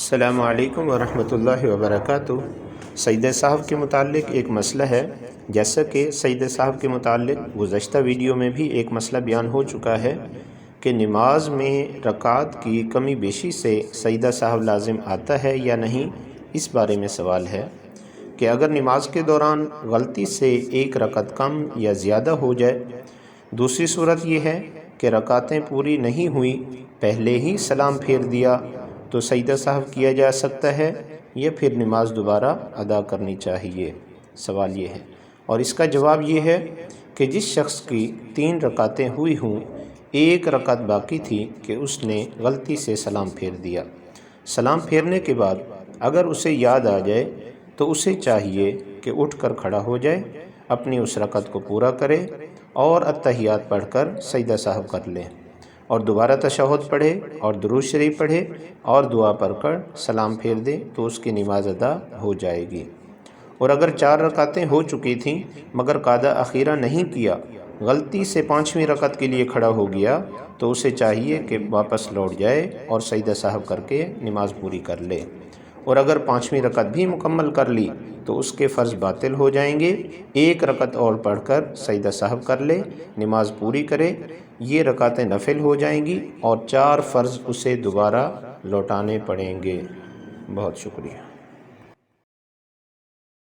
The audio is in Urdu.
السلام علیکم ورحمۃ اللہ وبرکاتہ۔ سجدہ صاحب کے متعلق ایک مسئلہ ہے، جیسا کہ سجدہ صاحب کے متعلق گزشتہ ویڈیو میں بھی ایک مسئلہ بیان ہو چکا ہے کہ نماز میں رکعات کی کمی بیشی سے سجدہ صاحب لازم آتا ہے یا نہیں۔ اس بارے میں سوال ہے کہ اگر نماز کے دوران غلطی سے ایک رکعت کم یا زیادہ ہو جائے، دوسری صورت یہ ہے کہ رکعتیں پوری نہیں ہوئیں، پہلے ہی سلام پھیر دیا، تو سجدہ صاحب کیا جا سکتا ہے یا پھر نماز دوبارہ ادا کرنی چاہیے؟ سوال یہ ہے، اور اس کا جواب یہ ہے کہ جس شخص کی 3 رکعتیں ہوئی ہوں، ایک رکعت باقی تھی کہ اس نے غلطی سے سلام پھیر دیا، سلام پھیرنے کے بعد اگر اسے یاد آ جائے تو اسے چاہیے کہ اٹھ کر کھڑا ہو جائے، اپنی اس رکعت کو پورا کرے اور التحیات پڑھ کر سجدہ صاحب کر لے، اور دوبارہ تشہد پڑھے اور درود شریف پڑھے اور دعا پڑھ کر سلام پھیر دے تو اس کی نماز ادا ہو جائے گی۔ اور اگر 4 رکعتیں ہو چکی تھیں مگر قعدہ اخیرہ نہیں کیا، غلطی سے 5ویں رکعت کے لیے کھڑا ہو گیا، تو اسے چاہیے کہ واپس لوٹ جائے اور سجدہ صاحب کر کے نماز پوری کر لے، اور اگر 5ویں رکعت بھی مکمل کر لی تو اس کے فرض باطل ہو جائیں گے، ایک رکعت اور پڑھ کر سجدہ صاحب کر لے، نماز پوری کرے، یہ رکعتیں نفل ہو جائیں گی اور 4 فرض اسے دوبارہ لوٹانے پڑیں گے۔ بہت شکریہ۔